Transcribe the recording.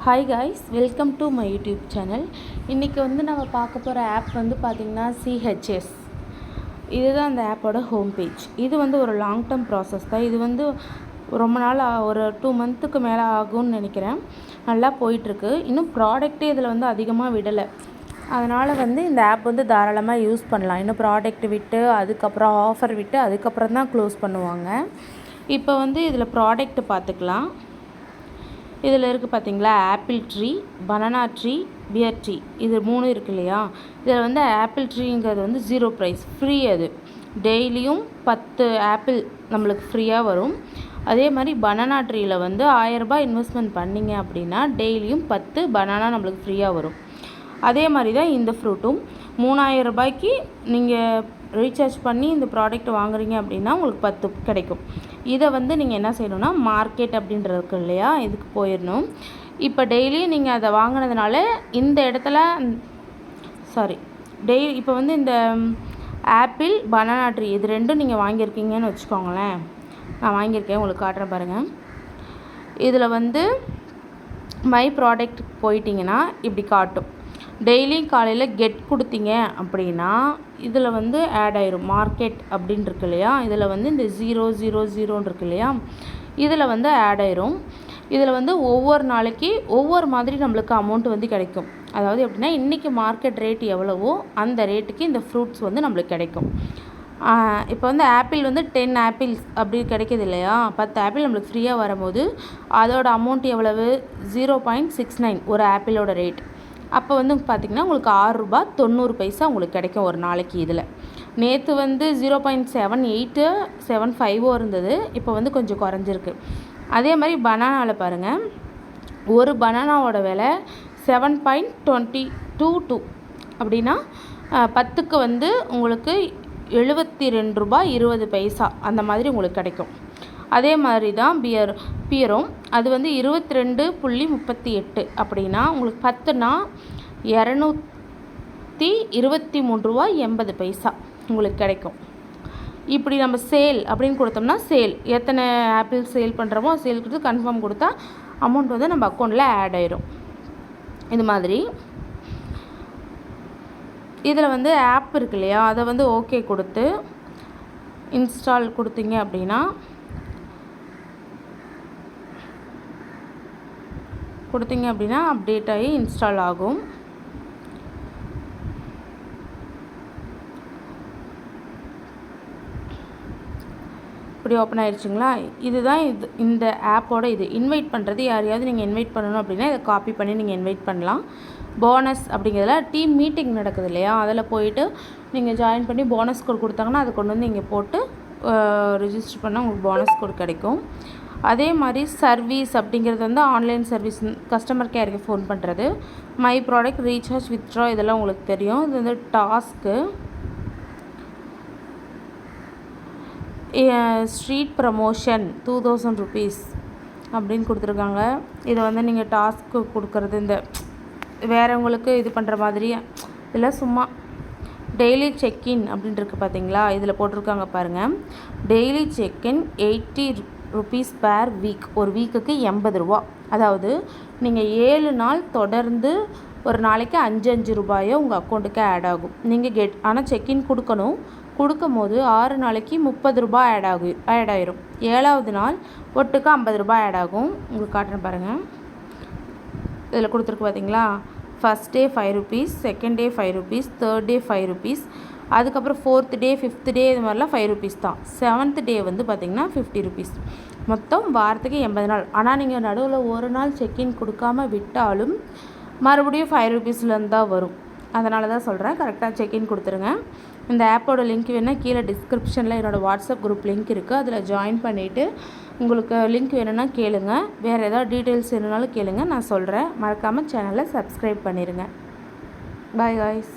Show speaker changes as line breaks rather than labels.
Hi guys, welcome to my YouTube channel. இன்றைக்கி வந்து நம்ம பார்க்க போகிற ஆப் வந்து பார்த்திங்கன்னா CHS. இதுதான் அந்த ஆப்போட ஹோம் பேஜ். இது வந்து ஒரு லாங் டேர்ம் ப்ராசஸ் தான். இது வந்து ரொம்ப நாள் ஒரு 2 மந்த்துக்கு மேலே ஆகும்னு நினைக்கிறேன். நல்லா போயிட்டுருக்கு. இன்னும் ப்ராடக்ட்டே இதில் வந்து அதிகமாக விடலை. அதனால் வந்து இந்த ஆப் வந்து தாராளமாக யூஸ் பண்ணலாம். இன்னும் ப்ராடக்ட் விட்டு அதுக்கப்புறம் ஆஃபர் விட்டு அதுக்கப்புறம் தான் க்ளோஸ் பண்ணுவாங்க. இப்போ வந்து இதில் ப்ராடக்ட் பார்த்துக்கலாம். இதில் இருக்குது பார்த்தீங்களா, apple tree, banana tree, pear tree, இது 3 இருக்குது இல்லையா. இதில் வந்து ஆப்பிள் ட்ரீங்கிறது வந்து 0 ப்ரைஸ், ஃப்ரீ. அது டெய்லியும் 10 ஆப்பிள் நம்மளுக்கு ஃப்ரீயாக வரும். அதே மாதிரி பனானா ட்ரீயில் வந்து 1000 ரூபாய் இன்வெஸ்ட்மெண்ட் பண்ணிங்க அப்படின்னா டெய்லியும் 10 பனானா நம்மளுக்கு ஃப்ரீயாக வரும். அதே மாதிரி தான் இந்த ஃப்ரூட்டும் 3000 ரூபாய்க்கு நீங்கள் ரீசார்ஜ் பண்ணி இந்த ப்ராடக்ட் வாங்குறீங்க அப்படின்னா உங்களுக்கு 10 கிடைக்கும். இதை வந்து நீங்கள் என்ன செய்யணும்னா, மார்க்கெட் அப்படின்றது இருக்கு இல்லையா, இதுக்கு போயிடணும். இப்போ டெய்லியும் நீங்கள் அதை வாங்கினதுனால இந்த இடத்துல இப்போ வந்து இந்த ஆப்பிள், பனானா ட்ரீ இது ரெண்டும் நீங்கள் வாங்கியிருக்கீங்கன்னு வச்சுக்கோங்களேன். நான் வாங்கியிருக்கேன், உங்களுக்கு காட்டுறேன் பாருங்கள். இதில் வந்து மை ப்ராடக்ட் போயிட்டிங்கன்னா இப்படி காட்டும். டெய்லியும் காலையில் கெட் கொடுத்தீங்க அப்படின்னா இதில் வந்து ஆட் ஆயிரும். மார்க்கெட் அப்படின்னு இருக்கு இல்லையா, இதில் வந்து இந்த 000 இருக்கு இல்லையா, இதில் வந்து ஆட் ஆயிரும். இதில் வந்து ஒவ்வொரு நாளைக்கு ஒவ்வொரு மாதிரி நம்மளுக்கு அமௌண்ட் வந்து கிடைக்கும். அதாவது எப்படின்னா, இன்றைக்கி மார்க்கெட் ரேட் எவ்வளவோ அந்த ரேட்டுக்கு இந்த ஃப்ரூட்ஸ் வந்து நம்மளுக்கு கிடைக்கும். இப்போ வந்து ஆப்பிள் வந்து 10 ஆப்பிள்ஸ் அப்படி கிடைக்கிது இல்லையா, 10 ஆப்பிள் நம்மளுக்கு ஃப்ரீயாக வரும்போது அதோட அமௌண்ட் எவ்வளவு, 0.69 ஒரு ஆப்பிளோட ரேட். அப்போ வந்து பார்த்திங்கன்னா உங்களுக்கு 6 ரூபாய் 90 பைசா உங்களுக்கு கிடைக்கும் ஒரு நாளைக்கு. இதில் நேற்று வந்து 0.7875 இருந்தது, இப்போ வந்து கொஞ்சம் குறைஞ்சிருக்கு. அதே மாதிரி பனானாவில் பாருங்கள், ஒரு பனானாவோட விலை 7.22 அப்படின்னா 10க்கு வந்து உங்களுக்கு 72 ரூபாய் 20 பைசா அந்த மாதிரி உங்களுக்கு கிடைக்கும். அதே மாதிரி தான் பியரும், அது வந்து 22.38 அப்படின்னா உங்களுக்கு 10னா 223 ரூபாய் 80 பைசா உங்களுக்கு கிடைக்கும். இப்படி நம்ம சேல் அப்படின்னு கொடுத்தோம்னா, சேல் எத்தனை ஆப்பிள் சேல் பண்ணுறோமோ சேல் கொடுத்து கன்ஃபார்ம் கொடுத்தா அமௌண்ட் வந்து நம்ம அக்கௌண்ட்டில் ஆட் ஆயிரும். இது மாதிரி இதில் வந்து ஆப் இருக்கு இல்லையா, அதை வந்து ஓகே கொடுத்து இன்ஸ்டால் கொடுத்தீங்க அப்படின்னா அப்டேட் ஆகி இன்ஸ்டால் ஆகும். இப்படி ஓப்பன் ஆயிடுச்சுங்களா. இதுதான் இந்த ஆப்போட இன்வைட் பண்ணுறது. யாரையாவது நீங்கள் இன்வைட் பண்ணணும் அப்படின்னா இதை காப்பி பண்ணி நீங்கள் இன்வைட் பண்ணலாம். போனஸ் அப்படிங்கிறதுல டீம் மீட்டிங் நடக்குது இல்லையா, அதில் போயிட்டு நீங்கள் ஜாயின் பண்ணி போனஸ் கோட் கொடுத்தாங்கன்னா அதை கொண்டு வந்து இங்கே போட்டு ரிஜிஸ்டர் பண்ணால் உங்களுக்கு போனஸ் கோட் கிடைக்கும். அதே மாதிரி சர்வீஸ் அப்படிங்கிறது வந்து ஆன்லைன் சர்வீஸ், கஸ்டமர் கேருக்கு ஃபோன் பண்ணுறது, மை ப்ராடக்ட், ரீசார்ஜ், வித்ட்ரா, இதெல்லாம் உங்களுக்கு தெரியும். இது வந்து டாஸ்க்கு, ஸ்ட்ரீட் ப்ரமோஷன் 2000 rupees அப்படின்னு கொடுத்துருக்காங்க. இதை வந்து நீங்கள் டாஸ்க்கு கொடுக்குறது, இந்த வேறவங்களுக்கு இது பண்ணுற மாதிரி இல்லை, சும்மா டெய்லி செக்இன் அப்படின்ட்டு பார்த்தீங்களா, இதில் போட்டிருக்காங்க பாருங்கள். Daily check in 80 rupees per week, ஒரு வீக்குக்கு 80 ரூபா. அதாவது நீங்கள் 7 நாள் தொடர்ந்து ஒரு நாளைக்கு 5 ரூபாயோ உங்கள் அக்கௌண்ட்டுக்கு ஆட் ஆகும். நீங்கள் ஆனால் செக்இன் கொடுக்கும் போது 6 நாளைக்கு 30 ரூபாய் ஆட் ஆயிரும். 7வது நாள் ஒட்டுக்கு 50 ரூபாய் ஆட் ஆகும். உங்களுக்கு காட்டுறேன் பாருங்கள். இதில் கொடுத்துருக்கு பார்த்தீங்களா, first day 5 rupees, second day 5 rupees, third day 5 rupees, அதுக்கப்புறம் 4th டே 5th டே இது மாதிரிலாம் 5 rupees தான். 7th டே வந்து பார்த்திங்கன்னா 50 rupees. மொத்தம் வாரத்துக்கு 80 நாள். ஆனால் நீங்கள் நடுவில் ஒரு நாள் செக்இன் கொடுக்காமல் விட்டாலும் மறுபடியும் 5 rupeesலேருந்து தான் வரும். அதனால தான் சொல்கிறேன், கரெக்டாக செக்இன் கொடுத்துருங்க. இந்த ஆப்போட லிங்க் வேணுன்னா கீழே டிஸ்கிரிப்ஷனில் என்னோடய வாட்ஸ்அப் குரூப் லிங்க் இருக்குது, அதில் ஜாயின் பண்ணிவிட்டு உங்களுக்கு லிங்க் வேணும்னா கேளுங்க. வேறு ஏதாவது டீட்டெயில்ஸ் வேணுனாலும் கேளுங்க, நான் சொல்கிறேன். மறக்காமல் சேனலை சப்ஸ்கிரைப் பண்ணிடுங்க. Bye guys.